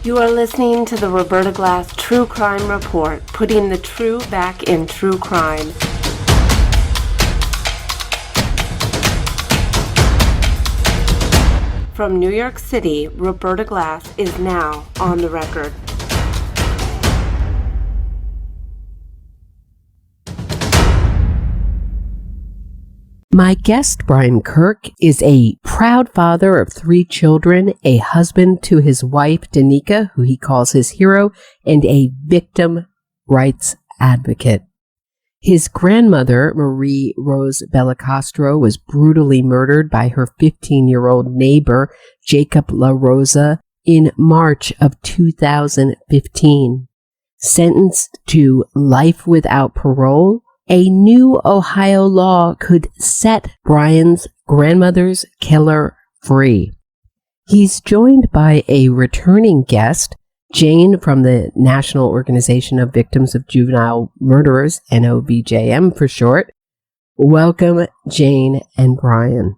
You are listening to the Roberta Glass True Crime Report, putting the true back in true crime. From New York City, Roberta Glass is now on the record. My guest, Brian Kirk, is a proud father of 3 children, a husband to his wife, Danica, who he calls his hero, and a victim rights advocate. His grandmother, Marie Rose Belacastro, was brutally murdered by her 15-year-old neighbor, Jacob LaRosa, in March of 2015. Sentenced to life without parole, a new Ohio law could set Brian's grandmother's killer free. He's joined by a returning guest, Jane from the National Organization of Victims of Juvenile Murderers, NOVJM for short. Welcome, Jane and Brian.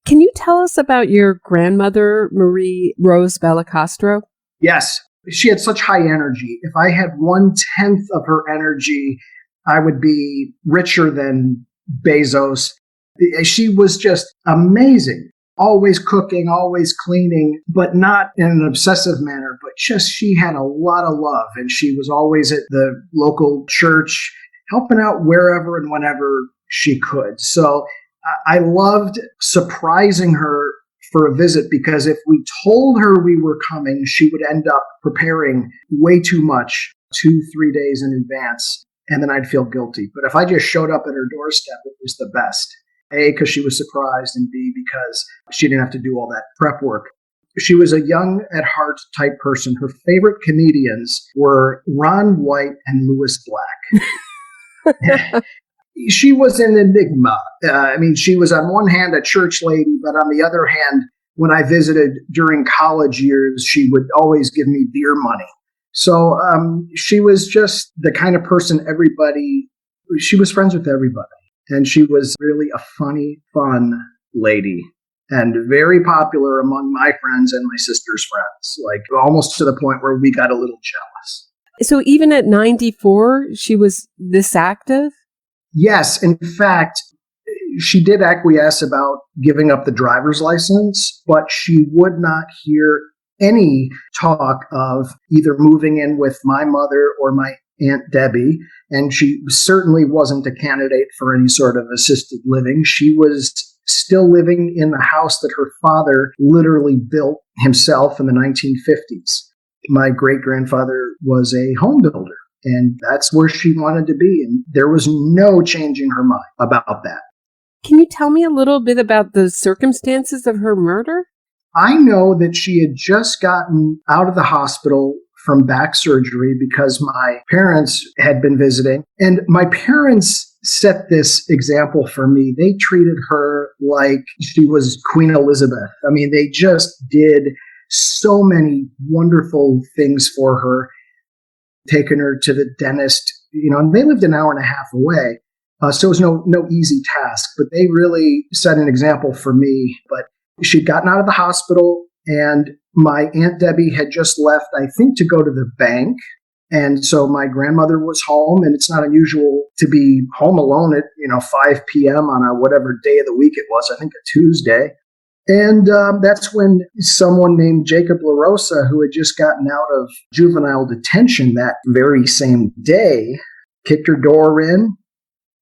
Can you tell us about your grandmother, Marie Rose Belacastro? Yes, she had such high energy. If I had 1/10 of her energy, I would be richer than Bezos. She was just amazing. Always cooking, always cleaning, but not in an obsessive manner, but just she had a lot of love. And she was always at the local church, helping out wherever and whenever she could. So I loved surprising her for a visit, because if we told her we were coming, she would end up preparing way too much, 2-3 days in advance. And then I'd feel guilty. But if I just showed up at her doorstep, it was the best. A, because she was surprised, and B, because she didn't have to do all that prep work. She was a young at heart type person. Her favorite comedians were Ron White and Louis Black. She was an enigma. She was on one hand a church lady, but on the other hand, when I visited during college years, she would always give me beer money. So she was just the kind of person she was friends with everybody. And she was really a funny, fun lady, and very popular among my friends and my sister's friends, like almost to the point where we got a little jealous. So even at 94, she was this active? Yes. In fact, she did acquiesce about giving up the driver's license, but she would not hear any talk of either moving in with my mother or my Aunt Debbie, and she certainly wasn't a candidate for any sort of assisted living. She was still living in the house that her father literally built himself in the 1950s. My great-grandfather was a home builder, and that's where she wanted to be, and there was no changing her mind about that. Can you tell me a little bit about the circumstances of her murder? I know that she had just gotten out of the hospital from back surgery because my parents had been visiting. And my parents set this example for me. They treated her like she was Queen Elizabeth. They just did so many wonderful things for her, taking her to the dentist, and they lived an hour and a half away. So it was no easy task, but they really set an example for me. But she'd gotten out of the hospital, and my Aunt Debbie had just left, I think, to go to the bank. And so my grandmother was home, and it's not unusual to be home alone at, 5 p.m. on a whatever day of the week it was, I think a Tuesday. And that's when someone named Jacob LaRosa, who had just gotten out of juvenile detention that very same day, kicked her door in,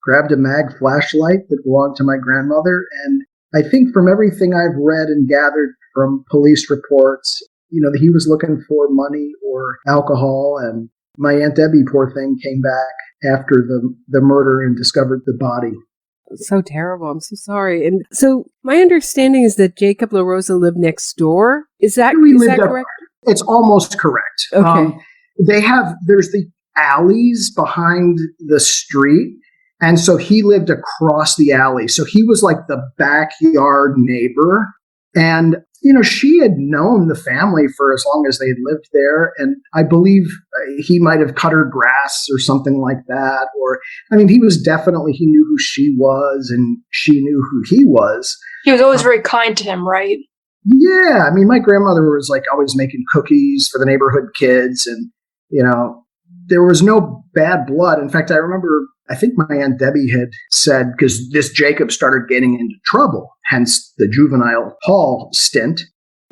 grabbed a mag flashlight that belonged to my grandmother. And I think from everything I've read and gathered from police reports, that he was looking for money or alcohol. And my Aunt Debbie, poor thing, came back after the murder and discovered the body. So terrible. I'm so sorry. And so my understanding is that Jacob LaRosa lived next door. Is that correct? It's almost correct. Okay. There's the alleys behind the street. And so he lived across the alley. So he was like the backyard neighbor. And she had known the family for as long as they had lived there. And I believe he might have cut her grass or something like that. Or, he he knew who she was and she knew who he was. He was always very kind to him, right? Yeah. My grandmother was like always making cookies for the neighborhood kids. And, there was no bad blood. In fact, I remember, I think my Aunt Debbie had said, because this Jacob started getting into trouble, hence the juvenile hall stint.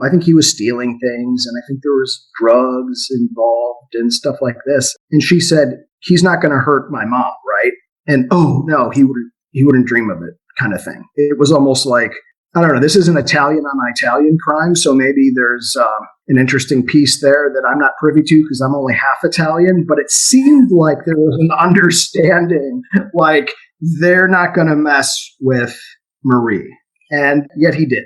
I think he was stealing things, and I think there was drugs involved and stuff like this. And she said, he's not going to hurt my mom, right? And, oh, no, he wouldn't dream of it, kind of thing. It was almost like, I don't know, this is an Italian on Italian crime, so maybe there's an interesting piece there that I'm not privy to because I'm only half Italian, but it seemed like there was an understanding, like they're not going to mess with Marie, and yet he did.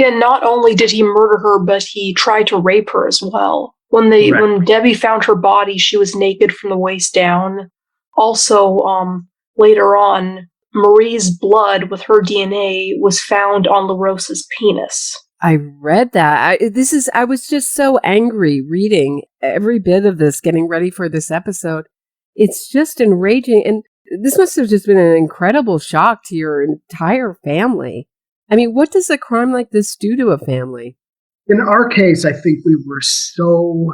And not only did he murder her, but he tried to rape her as well. When Debbie found her body, she was naked from the waist down. Also, later on, Marie's blood with her DNA was found on LaRosa's penis. I read that. I was just so angry reading every bit of this, getting ready for this episode. It's just enraging. And this must have just been an incredible shock to your entire family. What does a crime like this do to a family? In our case, I think we were so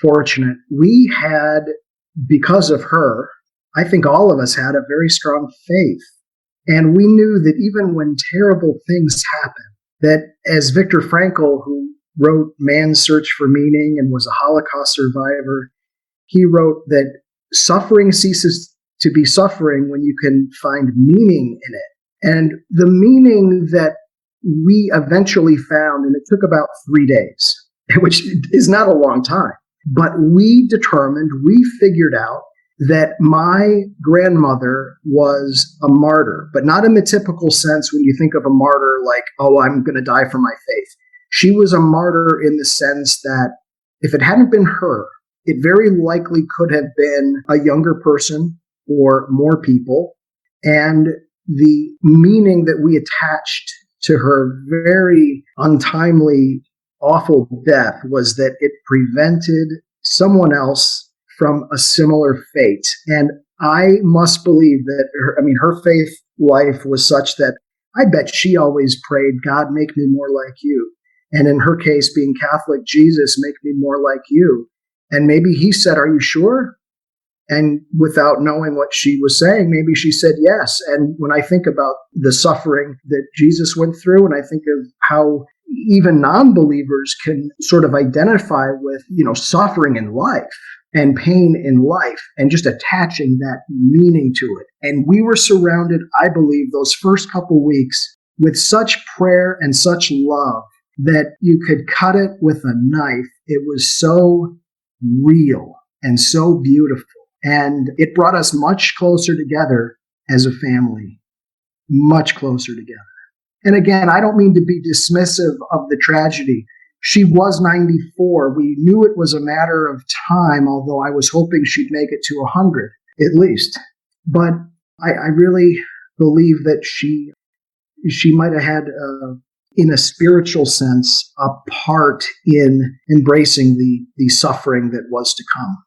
fortunate. We had, because of her, I think all of us had a very strong faith. And we knew that even when terrible things happen, that as Viktor Frankl, who wrote Man's Search for Meaning and was a Holocaust survivor, he wrote that suffering ceases to be suffering when you can find meaning in it. And the meaning that we eventually found, and it took about 3 days, which is not a long time, but we figured out that my grandmother was a martyr, but not in the typical sense when you think of a martyr like, oh, I'm going to die for my faith. She was a martyr in the sense that if it hadn't been her, it very likely could have been a younger person or more people. And the meaning that we attached to her very untimely, awful death was that it prevented someone else from a similar fate. And I must believe that her faith life was such that I bet she always prayed, God, make me more like you. And in her case, being Catholic, Jesus, make me more like you. And maybe he said, are you sure? And without knowing what she was saying, maybe she said yes. And when I think about the suffering that Jesus went through, and I think of how even non-believers can sort of identify with, suffering in life and pain in life and just attaching that meaning to it. And we were surrounded, I believe, those first couple weeks with such prayer and such love that you could cut it with a knife. It was so real and so beautiful. And it brought us much closer together as a family, much closer together. And again, I don't mean to be dismissive of the tragedy. She was 94. We knew it was a matter of time, although I was hoping she'd make it to 100 at least. But I really believe that she might have had, in a spiritual sense, a part in embracing the suffering that was to come.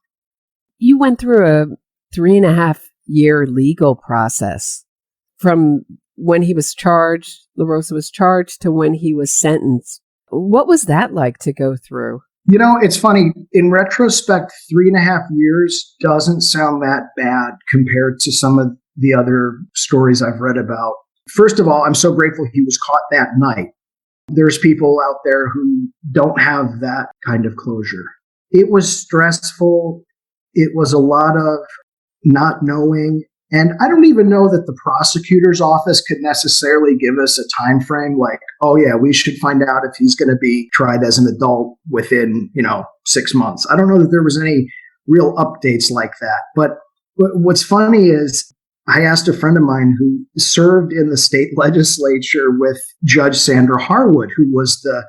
You went through a 3.5-year legal process from when he was charged, LaRosa was charged, to when he was sentenced. What was that like to go through? It's funny. In retrospect, 3.5 years doesn't sound that bad compared to some of the other stories I've read about. First of all, I'm so grateful he was caught that night. There's people out there who don't have that kind of closure. It was stressful. It was a lot of not knowing. And I don't even know that the prosecutor's office could necessarily give us a time frame like, oh yeah, we should find out if he's going to be tried as an adult within, 6 months. I don't know that there was any real updates like that. But what's funny is I asked a friend of mine who served in the state legislature with Judge Sandra Harwood, who was the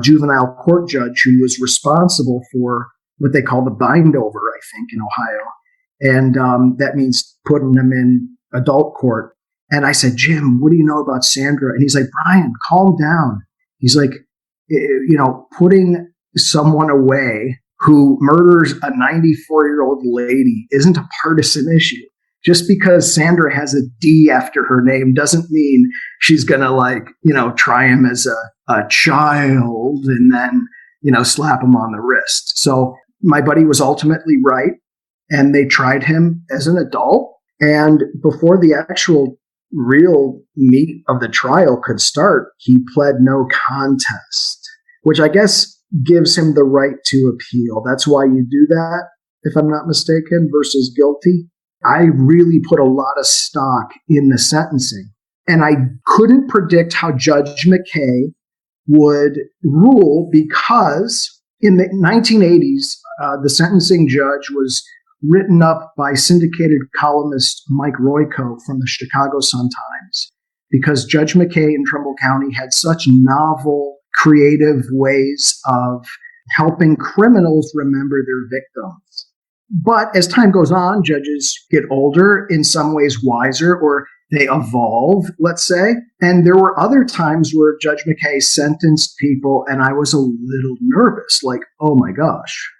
juvenile court judge who was responsible for what they call the bindover, I think, in Ohio. And that means putting them in adult court. And I said, Jim, what do you know about Sandra? And he's like, Brian, calm down. He's like, putting someone away who murders a 94-year-old lady isn't a partisan issue. Just because Sandra has a D after her name doesn't mean she's going to try him as a child and then, slap him on the wrist. So my buddy was ultimately right, and they tried him as an adult. And before the actual real meat of the trial could start, he pled no contest, which I guess gives him the right to appeal. That's why you do that, if I'm not mistaken, versus guilty. I really put a lot of stock in the sentencing, and I couldn't predict how Judge McKay would rule, because in the 1980s, the sentencing judge was written up by syndicated columnist Mike Royko from the Chicago Sun-Times, because Judge McKay in Trumbull County had such novel, creative ways of helping criminals remember their victims. But as time goes on, judges get older, in some ways wiser, or they evolve, let's say. And there were other times where Judge McKay sentenced people, and I was a little nervous, like, oh my gosh.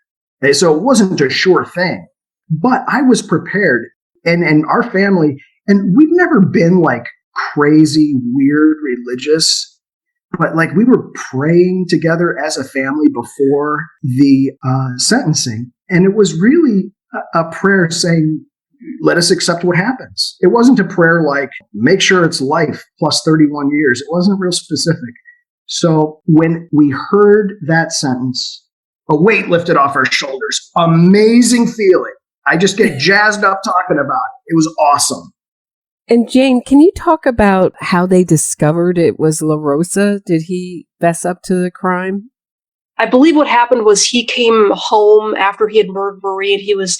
And so it wasn't a sure thing. But I was prepared, and our family, and we've never been like crazy, weird, religious, but like we were praying together as a family before the sentencing. And it was really a prayer saying, let us accept what happens. It wasn't a prayer like, make sure it's life plus 31 years. It wasn't real specific. So when we heard that sentence, a weight lifted off our shoulders. Amazing feeling. I just get jazzed up talking about it. It was awesome. And Jane, can you talk about how they discovered it was LaRosa? Did he fess up to the crime? I believe what happened was he came home after he had murdered Marie, and he was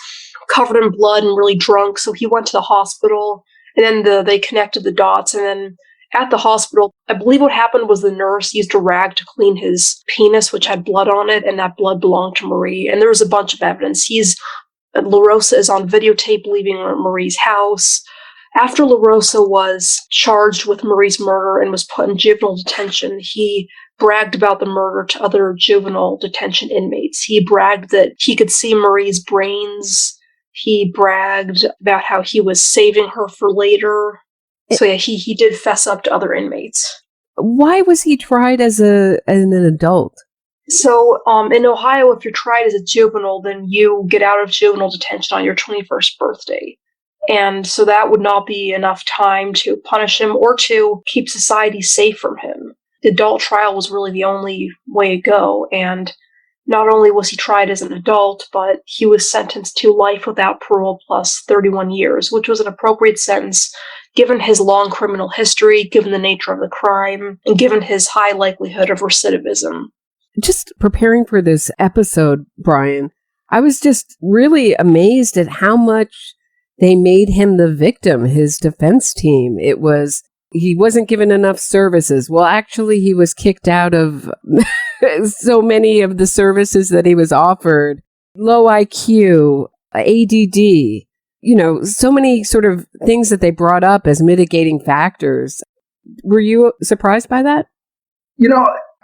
covered in blood and really drunk. So he went to the hospital, and then they connected the dots. And then at the hospital, I believe what happened was the nurse used a rag to clean his penis, which had blood on it, and that blood belonged to Marie. And there was a bunch of evidence. LaRosa is on videotape leaving Marie's house. After LaRosa was charged with Marie's murder and was put in juvenile detention, he bragged about the murder to other juvenile detention inmates. He bragged that he could see Marie's brains. He bragged about how he was saving her for later. So yeah, he did fess up to other inmates. Why was he tried as an adult? So in Ohio, if you're tried as a juvenile, then you get out of juvenile detention on your 21st birthday. And so that would not be enough time to punish him or to keep society safe from him. The adult trial was really the only way to go. And not only was he tried as an adult, but he was sentenced to life without parole plus 31 years, which was an appropriate sentence given his long criminal history, given the nature of the crime, and given his high likelihood of recidivism. Just preparing for this episode, Brian, I was just really amazed at how much they made him the victim, his defense team. He wasn't given enough services. Well, actually, he was kicked out of so many of the services that he was offered. Low IQ, ADD, so many sort of things that they brought up as mitigating factors. Were you surprised by that?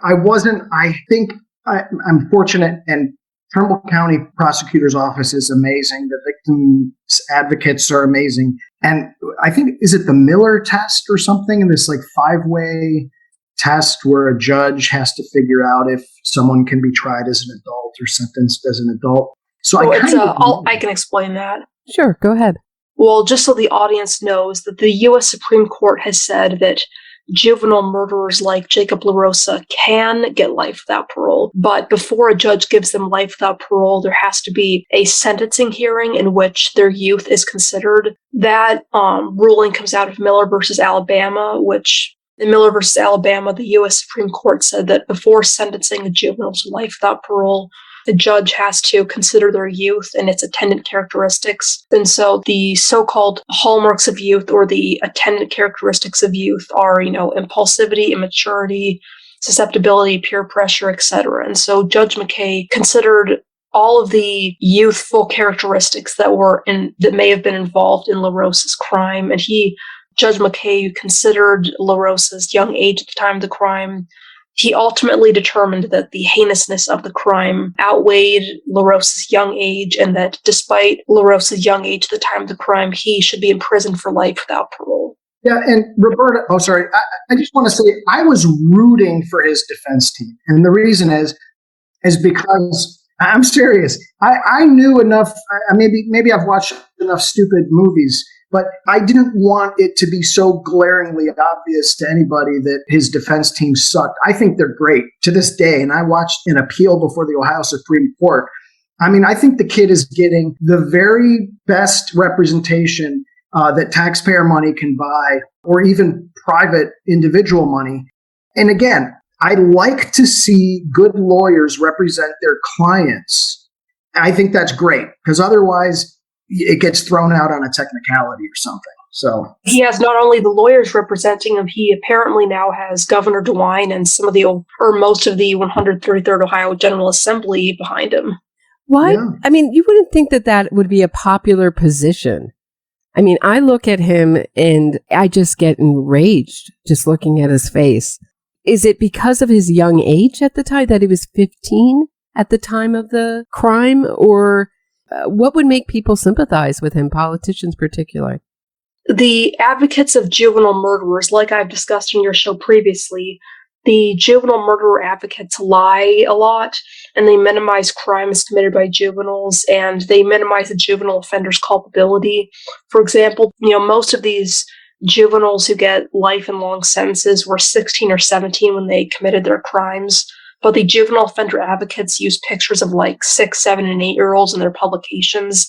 I wasn't. I think I'm fortunate, and Trumbull County Prosecutor's Office is amazing. The victims advocates are amazing. And I think, is it the Miller test or something? And this 5-way test where a judge has to figure out if someone can be tried as an adult or sentenced as an adult. So I can explain that. Sure, go ahead. Well, just so the audience knows that the U.S. Supreme Court has said that juvenile murderers like Jacob LaRosa can get life without parole, but before a judge gives them life without parole, there has to be a sentencing hearing in which their youth is considered. That ruling comes out of Miller versus Alabama, which in Miller versus Alabama, the U.S. Supreme Court said that before sentencing a juvenile to life without parole, the judge has to consider their youth and its attendant characteristics. And so the so-called hallmarks of youth or the attendant characteristics of youth are, impulsivity, immaturity, susceptibility, peer pressure, etc. And so Judge McKay considered all of the youthful characteristics that may have been involved in LaRosa's crime. And Judge McKay considered LaRosa's young age at the time of the crime, He ultimately determined that the heinousness of the crime outweighed LaRosa's young age, and that despite LaRosa's young age at the time of the crime, he should be in prison for life without parole. Yeah, and Roberta, I just want to say I was rooting for his defense team. And the reason is because I'm serious. I knew enough, maybe I've watched enough stupid movies, but I didn't want it to be so glaringly obvious to anybody that his defense team sucked. I think they're great to this day. And I watched an appeal before the Ohio Supreme Court. I mean, I think the kid is getting the very best representation that taxpayer money can buy, or even private individual money. And again, I like to see good lawyers represent their clients. I think that's great, because otherwise it gets thrown out on a technicality or something. So he has not only the lawyers representing him, he apparently now has Governor DeWine and most of the 133rd Ohio General Assembly behind him. Why? Yeah. I mean, you wouldn't think that would be a popular position. I mean, I look at him and I just get enraged just looking at his face. Is it because of his young age at the time, that he was 15 at the time of the crime? Or what would make people sympathize with him, politicians particularly? The advocates of juvenile murderers, like I've discussed in your show previously, the juvenile murderer advocates lie a lot, and they minimize crimes committed by juveniles, and they minimize the juvenile offender's culpability. For example, most of these juveniles who get life and long sentences were 16 or 17 when they committed their crimes. But the juvenile offender advocates use pictures of 6, 7, and 8-year-olds in their publications.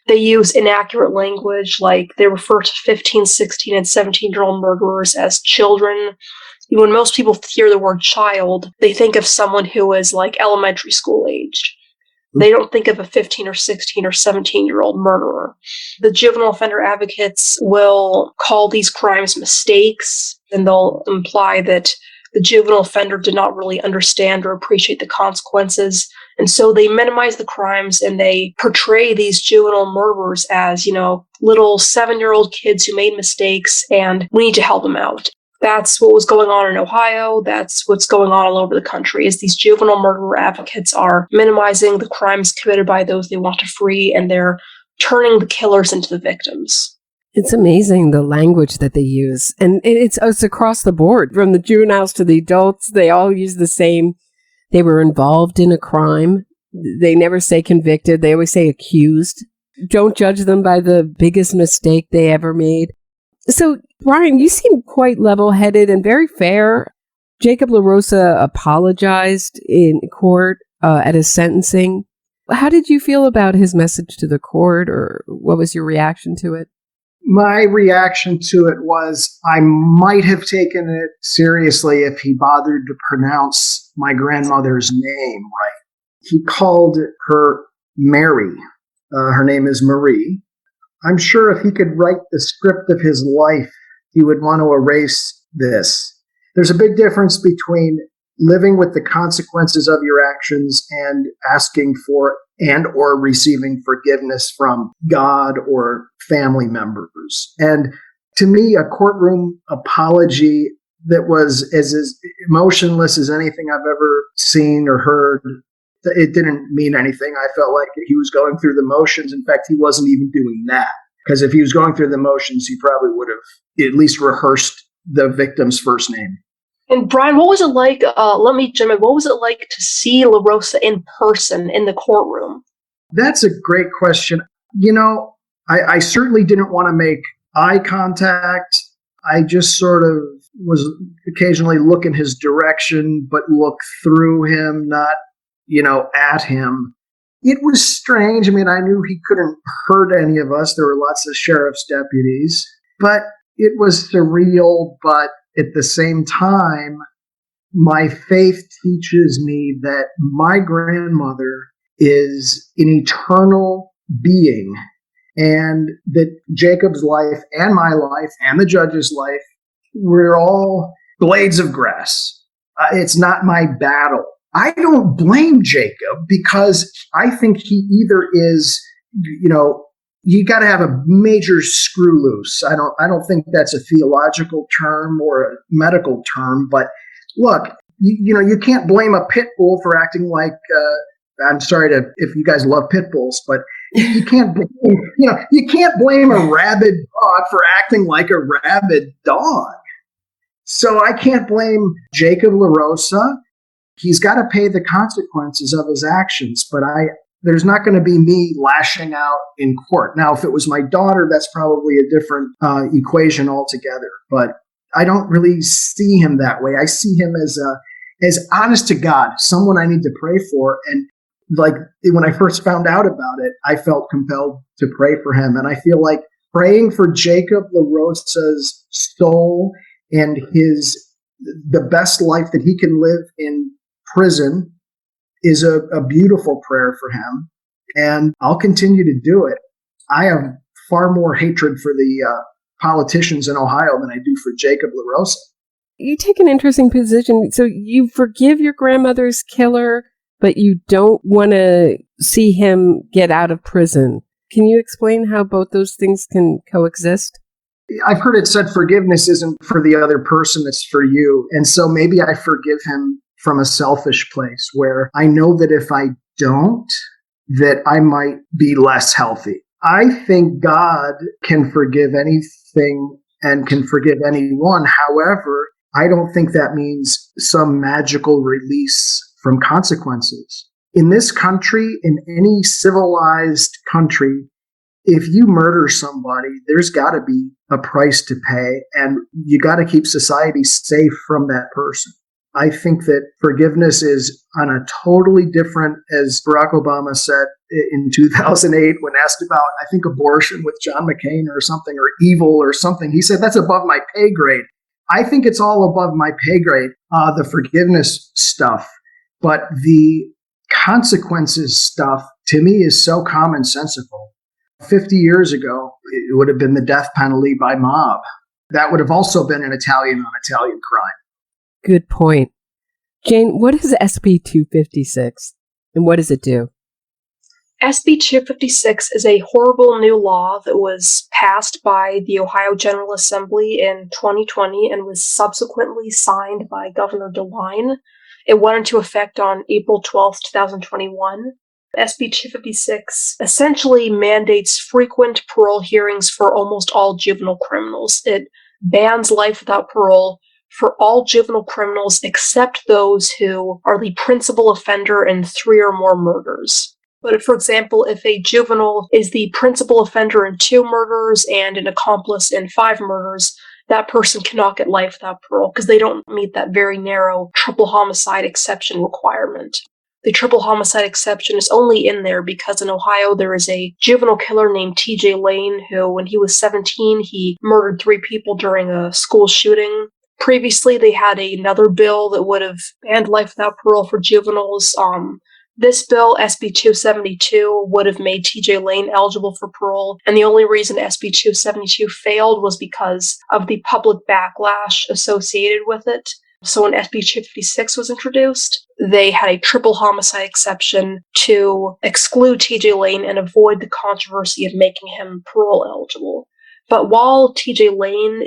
They use inaccurate language, like they refer to 15, 16, and 17-year-old murderers as children. When most people hear the word child, they think of someone who is elementary school aged. They don't think of a 15 or 16 or 17-year-old murderer. The juvenile offender advocates will call these crimes mistakes, and they'll imply that the juvenile offender did not really understand or appreciate the consequences. And so they minimize the crimes, and they portray these juvenile murderers as, little 7-year-old kids who made mistakes, and we need to help them out. That's what was going on in Ohio. That's what's going on all over the country, is these juvenile murderer advocates are minimizing the crimes committed by those they want to free, and they're turning the killers into the victims. It's amazing the language that they use. And it's across the board, from the juveniles to the adults. They all use the same. They were involved in a crime. They never say convicted. They always say accused. Don't judge them by the biggest mistake they ever made. So, Brian, you seem quite level-headed and very fair. Jacob LaRosa apologized in court at his sentencing. How did you feel about his message to the court, or what was your reaction to it? My reaction to it was I might have taken it seriously if he bothered to pronounce my grandmother's name right. He called her Mary. Her name is Marie. I'm sure if he could write the script of his life, he would want to erase this. There's a big difference between living with the consequences of your actions and asking for and or receiving forgiveness from God or family members. And to me, a courtroom apology that was as emotionless as anything I've ever seen or heard, it didn't mean anything. I felt like he was going through the motions. In fact, he wasn't even doing that. Because if he was going through the motions, he probably would have at least rehearsed the victim's first name. And Brian, what was it like, what was it like to see LaRosa in person in the courtroom? That's a great question. I certainly didn't want to make eye contact. I just sort of was occasionally look in his direction, but look through him, not, at him. It was strange. I mean, I knew he couldn't hurt any of us. There were lots of sheriff's deputies, but it was surreal. But at the same time, my faith teaches me that my grandmother is an eternal being, and that Jacob's life and my life and the judge's life, we're all blades of grass. It's not my battle. I don't blame Jacob, because I think he either is, you got to have a major screw loose. I don't think that's a theological term or a medical term, but look, you can't blame a pit bull for acting like, I'm sorry if you guys love pit bulls, but you can't blame a rabid dog for acting like a rabid dog. So I can't blame Jacob LaRosa. He's got to pay the consequences of his actions, but there's not going to be me lashing out in court. Now, if it was my daughter, that's probably a different equation altogether. But I don't really see him that way. I see him as honest to God, someone I need to pray for. And like when I first found out about it, I felt compelled to pray for him. And I feel like praying for Jacob LaRosa's soul and the best life that he can live in prison is a beautiful prayer for him, and I'll continue to do it. I have far more hatred for the politicians in Ohio than I do for Jacob LaRosa. You take an interesting position. So you forgive your grandmother's killer, but you don't want to see him get out of prison. Can you explain how both those things can coexist? I've heard it said forgiveness isn't for the other person, it's for you. And so maybe I forgive him from a selfish place where I know that if I don't, that I might be less healthy. I think God can forgive anything and can forgive anyone. However, I don't think that means some magical release from consequences. In this country, in any civilized country, if you murder somebody, there's got to be a price to pay, and you got to keep society safe from that person. I think that forgiveness is on a totally different, as Barack Obama said in 2008 when asked about, I think, abortion with John McCain or something, or evil or something. He said, that's above my pay grade. I think it's all above my pay grade, the forgiveness stuff. But the consequences stuff, to me, is so commonsensical. 50 years ago, it would have been the death penalty by mob. That would have also been an Italian on Italian crime. Good point. Jane, what is SB 256 and what does it do? SB 256 is a horrible new law that was passed by the Ohio General Assembly in 2020 and was subsequently signed by Governor DeWine. It went into effect on April 12th, 2021. SB 256 essentially mandates frequent parole hearings for almost all juvenile criminals. It bans life without parole for all juvenile criminals except those who are the principal offender in 3 or more murders. But for example, if a juvenile is the principal offender in 2 murders and an accomplice in 5 murders, that person cannot get life without parole because they don't meet that very narrow triple homicide exception requirement. The triple homicide exception is only in there because in Ohio there is a juvenile killer named T.J. Lane who, when he was 17, he murdered 3 people during a school shooting. Previously, they had another bill that would have banned life without parole for juveniles. This bill, SB 272, would have made T.J. Lane eligible for parole, and the only reason SB 272 failed was because of the public backlash associated with it. So when SB 256 was introduced, they had a triple homicide exception to exclude T.J. Lane and avoid the controversy of making him parole eligible. But while T.J. Lane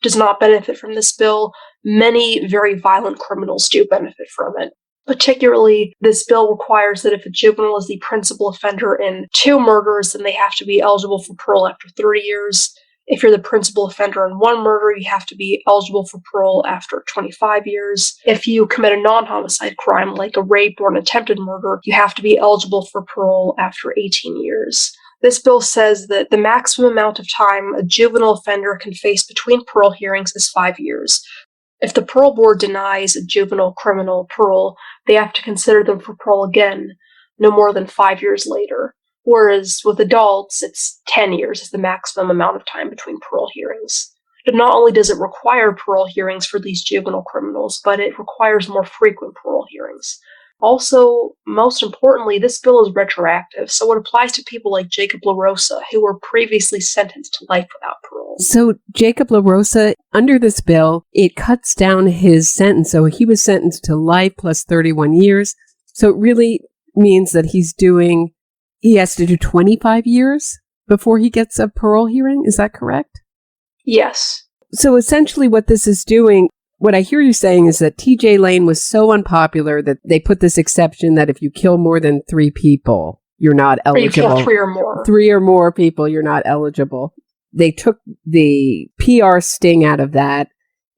does not benefit from this bill, many very violent criminals do benefit from it. Particularly, this bill requires that if a juvenile is the principal offender in 2 murders, then they have to be eligible for parole after 30 years. If you're the principal offender in 1 murder, you have to be eligible for parole after 25 years. If you commit a non-homicide crime, like a rape or an attempted murder, you have to be eligible for parole after 18 years. This bill says that the maximum amount of time a juvenile offender can face between parole hearings is 5 years. If the parole board denies a juvenile criminal parole, they have to consider them for parole again, no more than 5 years later. Whereas with adults, it's 10 years is the maximum amount of time between parole hearings. But not only does it require parole hearings for these juvenile criminals, but it requires more frequent parole hearings. Also, most importantly, this bill is retroactive, so it applies to people like Jacob LaRosa, who were previously sentenced to life without parole. So Jacob LaRosa, under this bill, it cuts down his sentence. So he was sentenced to life plus 31 years. So it really means that he has to do 25 years before he gets a parole hearing. Is that correct? Yes. So essentially what this is doing, what I hear you saying is that TJ Lane was so unpopular that they put this exception that if you kill more than 3 people, you're not eligible. Or you kill 3 or more. 3 or more people, you're not eligible. They took the PR sting out of that,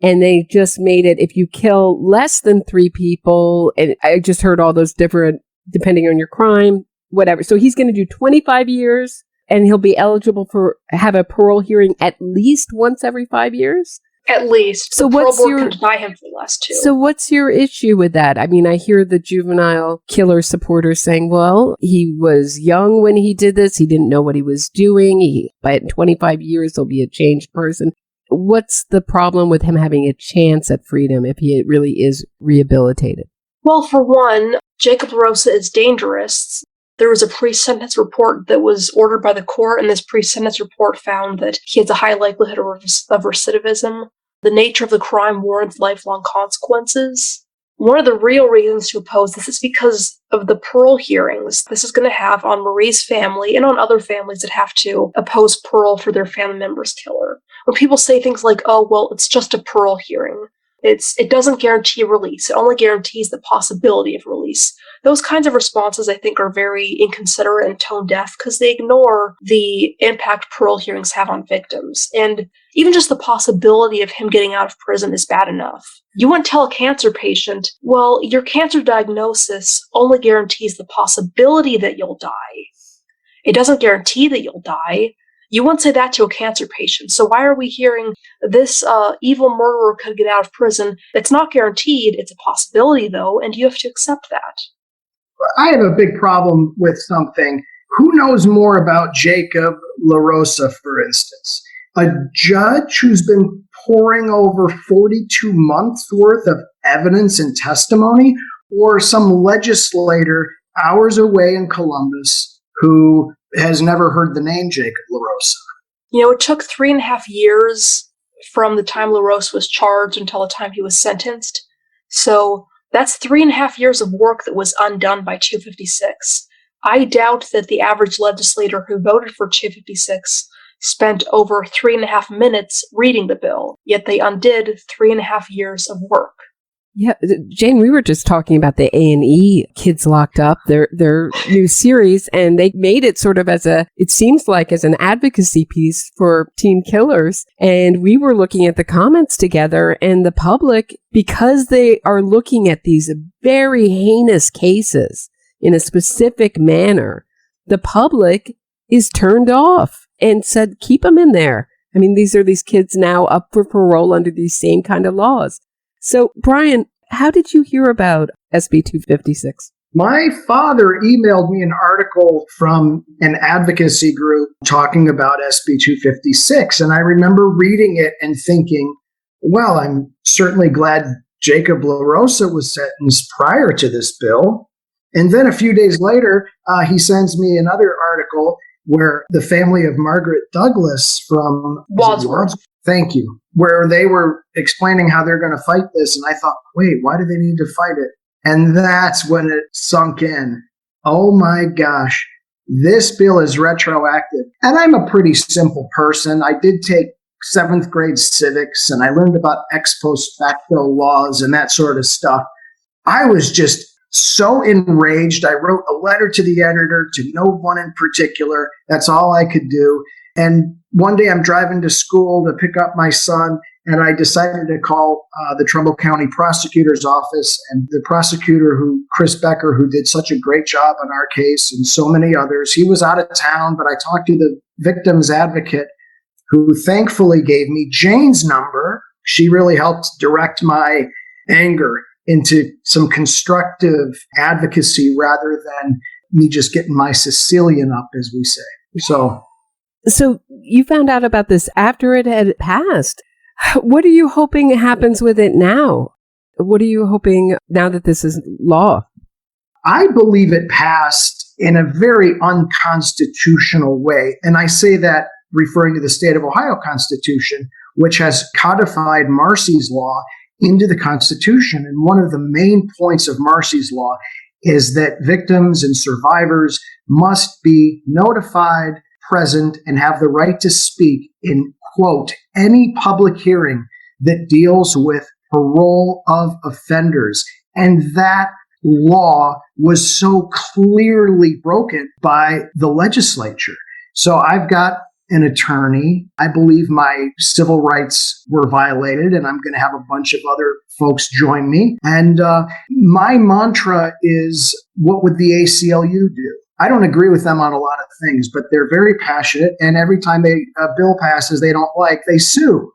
and they just made it if you kill less than 3 people, and I just heard all those different, depending on your crime, whatever. So he's going to do 25 years, and he'll be eligible for have a parole hearing at least once every 5 years? At least. So the what's parole board your can deny him for the last 2. So what's your issue with that? I mean, I hear the juvenile killer supporters saying, well, he was young when he did this. He didn't know what he was doing. By 25 years, he'll be a changed person. What's the problem with him having a chance at freedom if he really is rehabilitated? Well, for one, Jacob LaRosa is dangerous. There was a pre-sentence report that was ordered by the court, and this pre-sentence report found that he has a high likelihood of recidivism. The nature of the crime warrants lifelong consequences. One of the real reasons to oppose this is because of the parole hearings this is going to have on Marie's family and on other families that have to oppose parole for their family member's killer. When people say things like, oh, well, it's just a parole hearing, it doesn't guarantee release. It only guarantees the possibility of release. Those kinds of responses, I think, are very inconsiderate and tone deaf because they ignore the impact parole hearings have on victims. And even just the possibility of him getting out of prison is bad enough. You wouldn't tell a cancer patient, well, your cancer diagnosis only guarantees the possibility that you'll die. It doesn't guarantee that you'll die. You wouldn't say that to a cancer patient. So why are we hearing this evil murderer could get out of prison? It's not guaranteed. It's a possibility, though, and you have to accept that. I have a big problem with something. Who knows more about Jacob LaRosa, for instance? A judge who's been poring over 42 months worth of evidence and testimony, or some legislator hours away in Columbus who has never heard the name Jacob LaRosa? You know, it took 3.5 years from the time LaRosa was charged until the time he was sentenced. So that's 3.5 years of work that was undone by 256. I doubt that the average legislator who voted for 256 spent over 3.5 minutes reading the bill, yet they undid 3.5 years of work. Yeah, Jane, we were just talking about the A&E Kids Locked Up, their new series, and they made it sort of it seems like as an advocacy piece for teen killers. And we were looking at the comments together, and the public, because they are looking at these very heinous cases in a specific manner, the public is turned off and said, keep them in there. I mean, these are these kids now up for parole under these same kind of laws. So, Brian, how did you hear about SB 256? My father emailed me an article from an advocacy group talking about SB 256, and I remember reading it and thinking, well, I'm certainly glad Jacob LaRosa was sentenced prior to this bill. And then a few days later, he sends me another article where the family of Margaret Douglas from Wadsworth. Thank you. Where they were explaining how they're going to fight this. And I thought, wait, why do they need to fight it? And that's when it sunk in. Oh my gosh, this bill is retroactive. And I'm a pretty simple person. I did take 7th grade civics and I learned about ex post facto laws and that sort of stuff. I was just so enraged. I wrote a letter to the editor, to no one in particular. That's all I could do. And one day I'm driving to school to pick up my son, and I decided to call the Trumbull County prosecutor's office, and the prosecutor, Chris Becker, who did such a great job on our case and so many others, he was out of town, but I talked to the victim's advocate, who thankfully gave me Jane's number. She really helped direct my anger into some constructive advocacy rather than me just getting my Sicilian up, as we say. So you found out about this after it had passed. What are you hoping happens with it now? What are you hoping now that this is law? I believe it passed in a very unconstitutional way. And I say that referring to the state of Ohio Constitution, which has codified Marcy's Law into the Constitution. And one of the main points of Marcy's Law is that victims and survivors must be notified, present, and have the right to speak in, quote, any public hearing that deals with parole of offenders. And that law was so clearly broken by the legislature. So I've got an attorney. I believe my civil rights were violated, and I'm going to have a bunch of other folks join me. And my mantra is, what would the ACLU do? I don't agree with them on a lot of things, but they're very passionate. And every time a bill passes they don't like, they sue.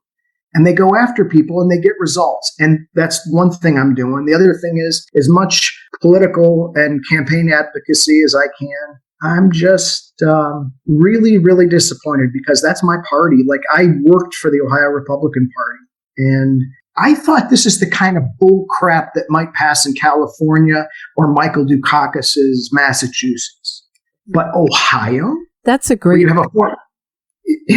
And they go after people and they get results. And that's one thing I'm doing. The other thing is, as much political and campaign advocacy as I can, I'm just really, really disappointed because that's my party. Like, I worked for the Ohio Republican Party. And I thought this is the kind of bull crap that might pass in California or Michael Dukakis's Massachusetts. But Ohio? That's a great... You have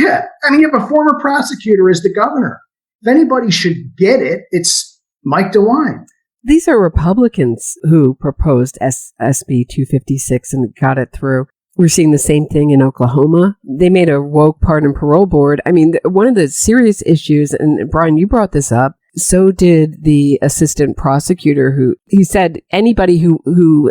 you have a former prosecutor as the governor. If anybody should get it, it's Mike DeWine. These are Republicans who proposed SB 256 and got it through. We're seeing the same thing in Oklahoma. They made a woke pardon and parole board. I mean, one of the serious issues, and Brian, you brought this up, so did the assistant prosecutor who he said anybody who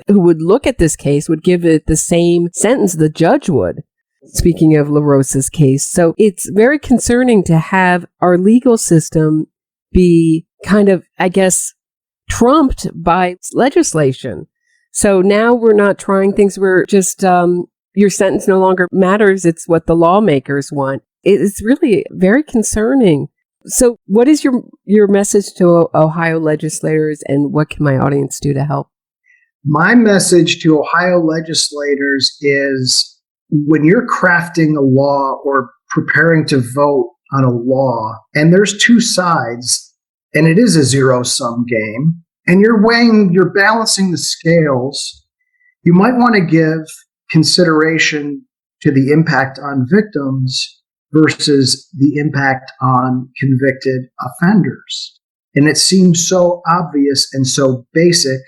would look at this case would give it the same sentence the judge would. Speaking of LaRosa's case. So it's very concerning to have our legal system be kind of, I guess, trumped by legislation. So now we're not trying things. We're just, your sentence no longer matters. It's what the lawmakers want. It's really very concerning. So what is your message to Ohio legislators, and what can my audience do to help? My message to Ohio legislators is, when you're crafting a law or preparing to vote on a law, and there's two sides, and it is a zero-sum game, and you're balancing the scales, you might want to give consideration to the impact on victims versus the impact on convicted offenders. And it seems so obvious and so basic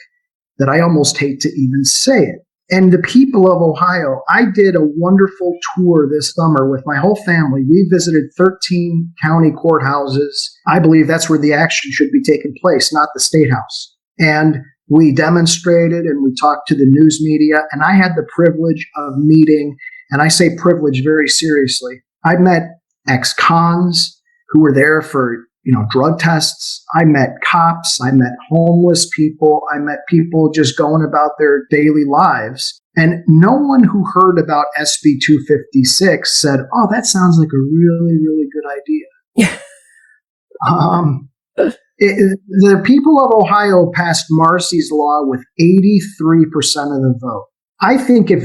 that I almost hate to even say it. And the people of Ohio, I did a wonderful tour this summer with my whole family. We visited 13 county courthouses. I believe that's where the action should be taking place, not the State House. And we demonstrated and we talked to the news media. And I had the privilege of meeting, and I say privilege very seriously, I met ex-cons who were there for drug tests. I met cops. I met homeless people. I met people just going about their daily lives. And no one who heard about SB 256 said, "Oh, that sounds like a really, really good idea." The people of Ohio passed Marcy's law with 83% of the vote. I think if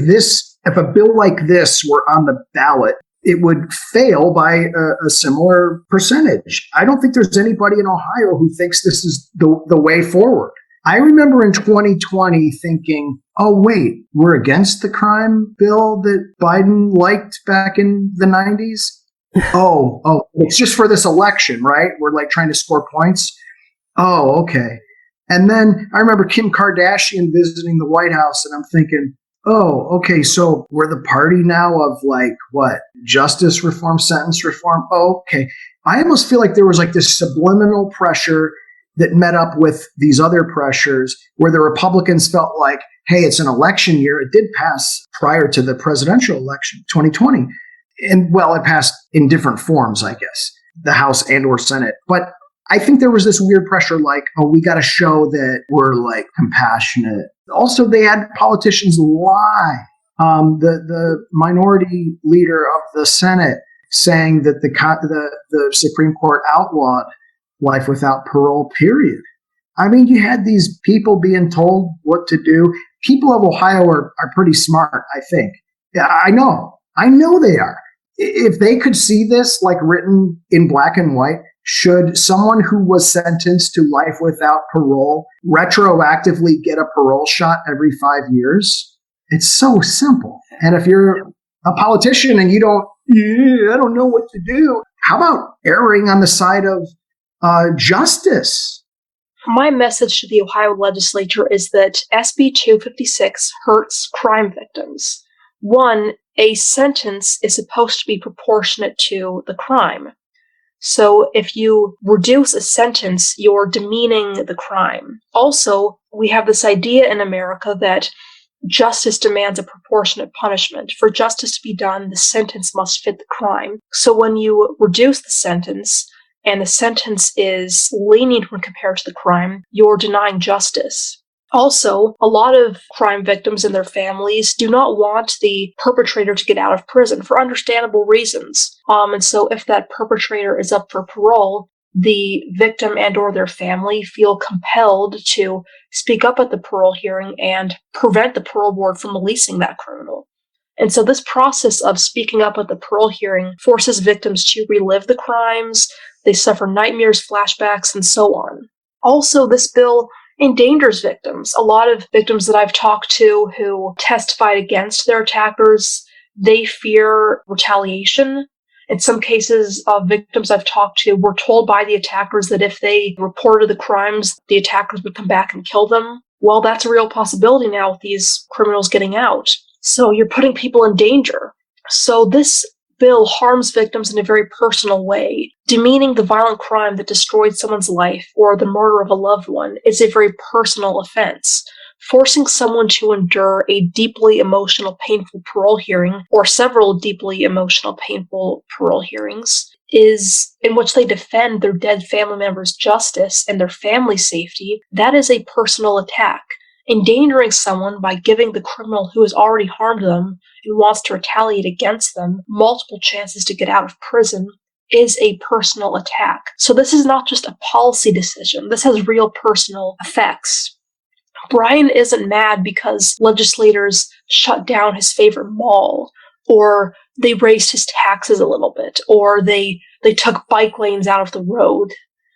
a bill like this were on the ballot, it would fail by a similar percentage. I don't think there's anybody in Ohio who thinks this is the way forward. I remember in 2020 thinking, oh, wait, we're against the crime bill that Biden liked back in the 90s? Oh, it's just for this election, right? We're like trying to score points. Oh, okay. And then I remember Kim Kardashian visiting the White House, and I'm thinking, oh, okay, so we're the party now of justice reform, sentence reform? Oh, okay. I almost feel like there was like this subliminal pressure that met up with these other pressures where the Republicans felt like, hey, it's an election year. It did pass prior to the presidential election, 2020. And it passed in different forms, I guess, the House and or Senate. But I think there was this weird pressure like, oh, we got to show that we're like compassionate. Also, they had politicians lie. The minority leader of the Senate saying that the Supreme Court outlawed life without parole, period. I mean, you had these people being told what to do. People of Ohio are pretty smart, I think. Yeah, I know they are. If they could see this like written in black and white, should someone who was sentenced to life without parole retroactively get a parole shot every 5 years? It's so simple. And if you're a politician and you I don't know what to do, how about erring on the side of justice? My message to the Ohio legislature is that SB 256 hurts crime victims. One, a sentence is supposed to be proportionate to the crime. So if you reduce a sentence, you're demeaning the crime. Also, we have this idea in America that justice demands a proportionate punishment. For justice to be done, the sentence must fit the crime. So when you reduce the sentence, and the sentence is lenient when compared to the crime, you're denying justice. Also, a lot of crime victims and their families do not want the perpetrator to get out of prison for understandable reasons. And so if that perpetrator is up for parole, the victim and or their family feel compelled to speak up at the parole hearing and prevent the parole board from releasing that criminal. And so this process of speaking up at the parole hearing forces victims to relive the crimes, they suffer nightmares, flashbacks, and so on. Also, this bill endangers victims. A lot of victims that I've talked to who testified against their attackers, they fear retaliation. In some cases, victims I've talked to were told by the attackers that if they reported the crimes, the attackers would come back and kill them. Well, that's a real possibility now with these criminals getting out. So you're putting people in danger. So this bill harms victims in a very personal way. Demeaning the violent crime that destroyed someone's life or the murder of a loved one is a very personal offense. Forcing someone to endure a deeply emotional, painful parole hearing, or several deeply emotional, painful parole hearings, is in which they defend their dead family members' justice and their family's safety, that is a personal attack. Endangering someone by giving the criminal who has already harmed them and wants to retaliate against them multiple chances to get out of prison is a personal attack. So this is not just a policy decision. This has real personal effects. Brian isn't mad because legislators shut down his favorite mall, or they raised his taxes a little bit, or they took bike lanes out of the road.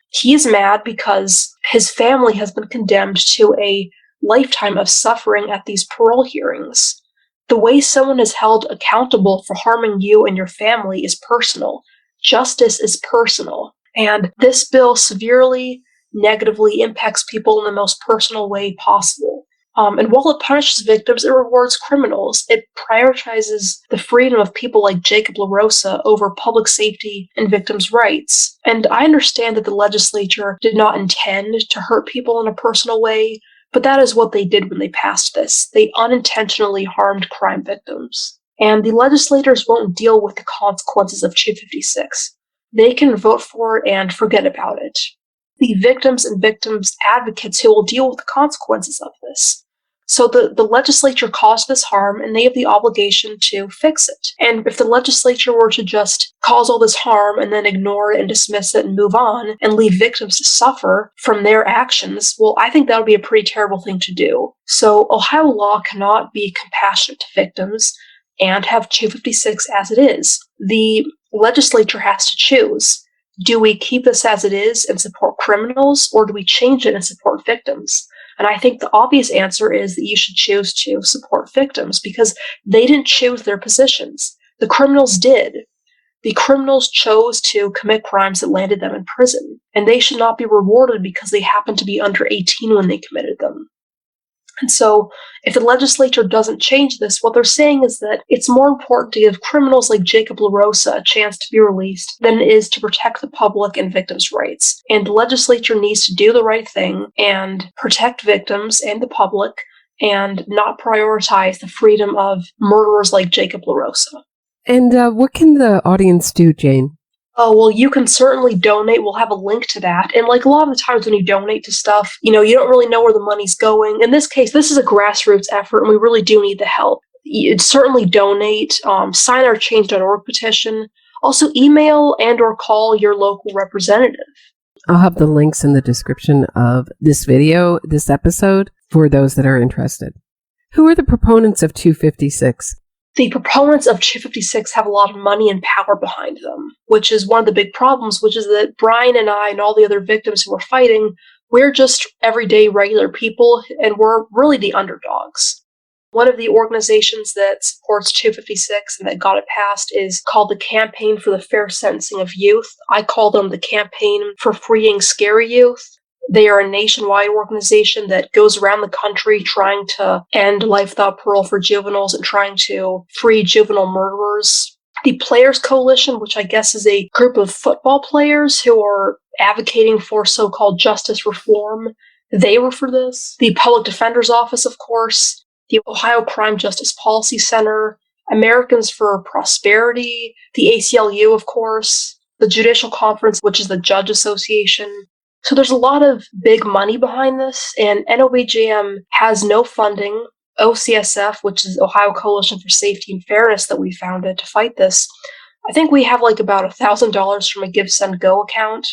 He's mad because his family has been condemned to a lifetime of suffering at these parole hearings. The way someone is held accountable for harming you and your family is personal. Justice is personal. And this bill severely negatively impacts people in the most personal way possible. And while it punishes victims, it rewards criminals. It prioritizes the freedom of people like Jacob LaRosa over public safety and victims' rights. And I understand that the legislature did not intend to hurt people in a personal way, but that is what they did when they passed this. They unintentionally harmed crime victims. And the legislators won't deal with the consequences of 256. They can vote for it and forget about it. The victims and victims advocates who will deal with the consequences of this. So the legislature caused this harm, and they have the obligation to fix it. And if the legislature were to just cause all this harm and then ignore it and dismiss it and move on and leave victims to suffer from their actions, well, I think that would be a pretty terrible thing to do. So Ohio law cannot be compassionate to victims and have 256 as it is. The legislature has to choose. Do we keep this as it is and support criminals, or do we change it and support victims? And I think the obvious answer is that you should choose to support victims because they didn't choose their positions. The criminals did. The criminals chose to commit crimes that landed them in prison, and they should not be rewarded because they happened to be under 18 when they committed them. And so, if the legislature doesn't change this, what they're saying is that it's more important to give criminals like Jacob LaRosa a chance to be released than it is to protect the public and victims' rights. And the legislature needs to do the right thing and protect victims and the public and not prioritize the freedom of murderers like Jacob LaRosa. And what can the audience do, Jane? Oh, well, you can certainly donate. We'll have a link to that. And like a lot of the times when you donate to stuff, you don't really know where the money's going. In this case, this is a grassroots effort, and we really do need the help. You'd certainly donate, sign our change.org petition. Also, email and or call your local representative. I'll have the links in the description of this video, this episode, for those that are interested. Who are the proponents of 256? The proponents of 256 have a lot of money and power behind them, which is one of the big problems, which is that Brian and I and all the other victims who are fighting, we're just everyday regular people, and we're really the underdogs. One of the organizations that supports 256 and that got it passed is called the Campaign for the Fair Sentencing of Youth. I call them the Campaign for Freeing Scary Youth. They are a nationwide organization that goes around the country trying to end life without parole for juveniles and trying to free juvenile murderers. The Players Coalition, which I guess is a group of football players who are advocating for so-called justice reform, they were for this. The Public Defender's Office, of course, the Ohio Crime Justice Policy Center, Americans for Prosperity, the ACLU, of course, the Judicial Conference, which is the Judge Association. So there's a lot of big money behind this, and NOVJM has no funding. OCSF, which is Ohio Coalition for Safety and Fairness that we founded to fight this, I think we have like about $1,000 from a Give, Send, Go account.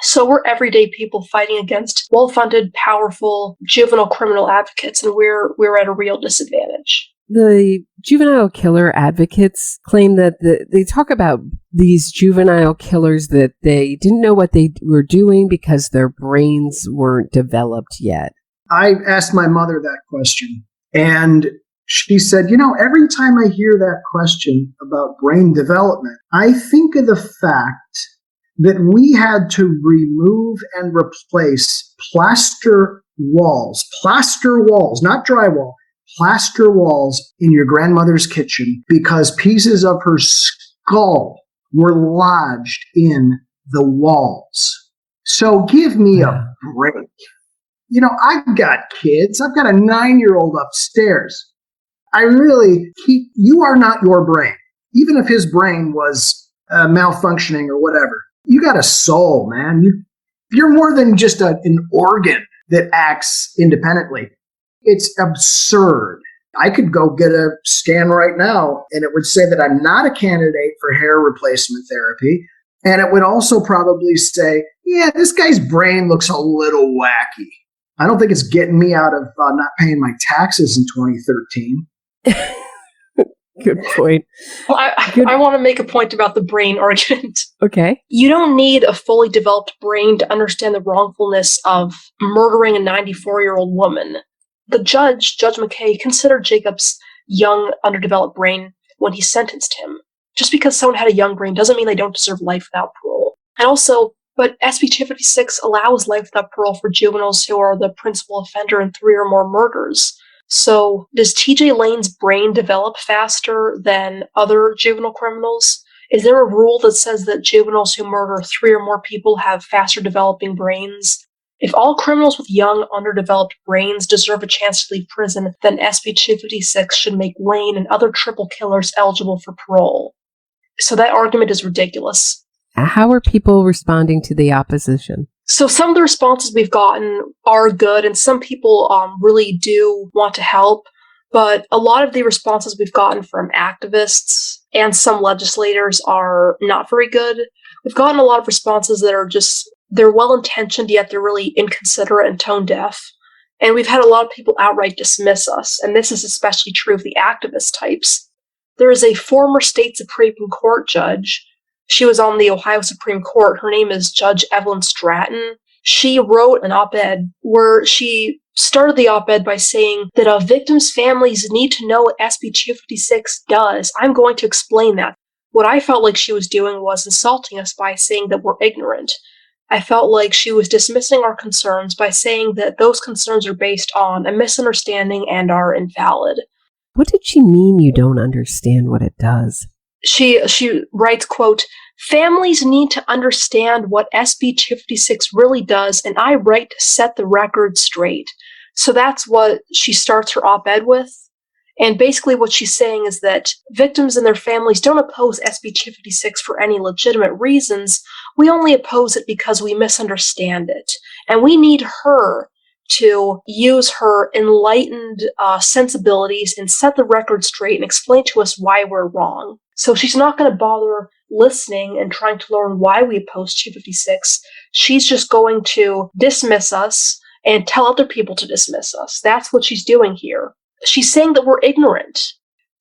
So we're everyday people fighting against well-funded, powerful juvenile criminal advocates, and we're at a real disadvantage. The juvenile killer advocates claim that they talk about these juvenile killers that they didn't know what they were doing because their brains weren't developed yet. I asked my mother that question, and she said, every time I hear that question about brain development, I think of the fact that we had to remove and replace plaster walls, not drywall, plaster walls in your grandmother's kitchen because pieces of her skull were lodged in the walls. So give me a break. I've got kids. I've got a 9-year-old upstairs. You are not your brain. Even if his brain was malfunctioning or whatever, you got a soul, man. You're more than just an organ that acts independently. It's absurd. I could go get a scan right now, and it would say that I'm not a candidate for hair replacement therapy. And it would also probably say, yeah, this guy's brain looks a little wacky. I don't think it's getting me out of not paying my taxes in 2013. Good point. Well, I want to make a point about the brain argument. Okay. You don't need a fully developed brain to understand the wrongfulness of murdering a 94-year-old woman. The Judge McKay, considered Jacob's young, underdeveloped brain when he sentenced him. Just because someone had a young brain doesn't mean they don't deserve life without parole. And also, but SB 256 allows life without parole for juveniles who are the principal offender in 3 or more murders. So does TJ Lane's brain develop faster than other juvenile criminals? Is there a rule that says that juveniles who murder 3 or more people have faster developing brains? If all criminals with young, underdeveloped brains deserve a chance to leave prison, then SB 256 should make Lane and other triple killers eligible for parole. So that argument is ridiculous. How are people responding to the opposition? So some of the responses we've gotten are good, and some people really do want to help, but a lot of the responses we've gotten from activists and some legislators are not very good. We've gotten a lot of responses that are they're well-intentioned, yet they're really inconsiderate and tone-deaf. And we've had a lot of people outright dismiss us, and this is especially true of the activist types. There is a former state Supreme Court judge. She was on the Ohio Supreme Court. Her name is Judge Evelyn Stratton. She wrote an op-ed where she started the op-ed by saying that victims' families need to know what SB 256 does. I'm going to explain that. What I felt like she was doing was insulting us by saying that we're ignorant. I felt like she was dismissing our concerns by saying that those concerns are based on a misunderstanding and are invalid. What did she mean you don't understand what it does? She writes, quote, "Families need to understand what SB 256 really does, and I write to set the record straight." So that's what she starts her op-ed with. And basically what she's saying is that victims and their families don't oppose SB 256 for any legitimate reasons. We only oppose it because we misunderstand it. And we need her to use her enlightened sensibilities and set the record straight and explain to us why we're wrong. So she's not going to bother listening and trying to learn why we oppose 256. She's just going to dismiss us and tell other people to dismiss us. That's what she's doing here. She's saying that we're ignorant.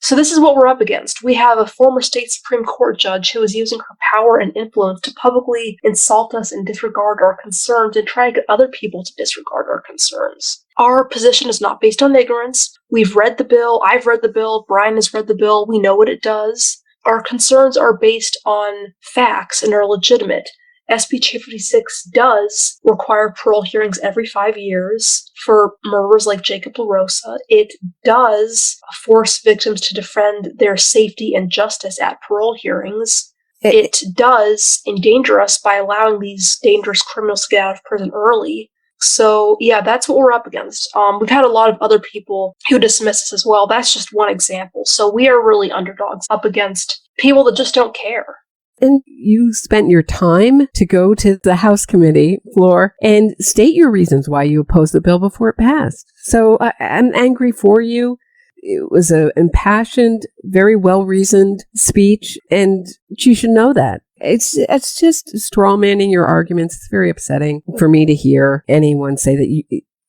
So this is what we're up against. We have a former state Supreme Court judge who is using her power and influence to publicly insult us and disregard our concerns and try to get other people to disregard our concerns. Our position is not based on ignorance. We've read the bill. I've read the bill. Brian has read the bill. We know what it does. Our concerns are based on facts and are legitimate. SB 256 does require parole hearings every 5 years for murderers like Jacob LaRosa. It does force victims to defend their safety and justice at parole hearings. It does endanger us by allowing these dangerous criminals to get out of prison early. So, yeah, that's what we're up against. We've had a lot of other people who dismiss us as well. That's just one example. So we are really underdogs up against people that just don't care. And you spent your time to go to the House committee floor and state your reasons why you opposed the bill before it passed. So I'm angry for you. It was an impassioned, very well-reasoned speech, and you should know that. It's just straw manning your arguments. It's very upsetting for me to hear anyone say that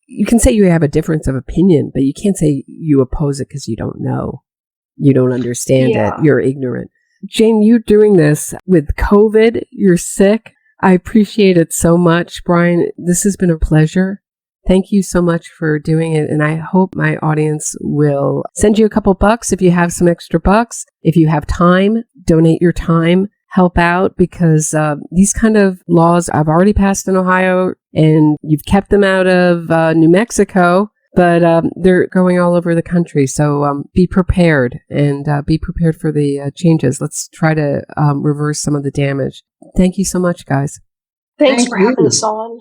you can say you have a difference of opinion, but you can't say you oppose it because you don't know. You don't understand it. You're ignorant. Jane, you're doing this with COVID. You're sick. I appreciate it so much. Brian, this has been a pleasure. Thank you so much for doing it. And I hope my audience will send you a couple bucks if you have some extra bucks. If you have time, donate your time, help out, because these kind of laws I've already passed in Ohio, and you've kept them out of New Mexico. But they're going all over the country. So be prepared, and be prepared for the changes. Let's try to reverse some of the damage. Thank you so much, guys. Thanks for having us on.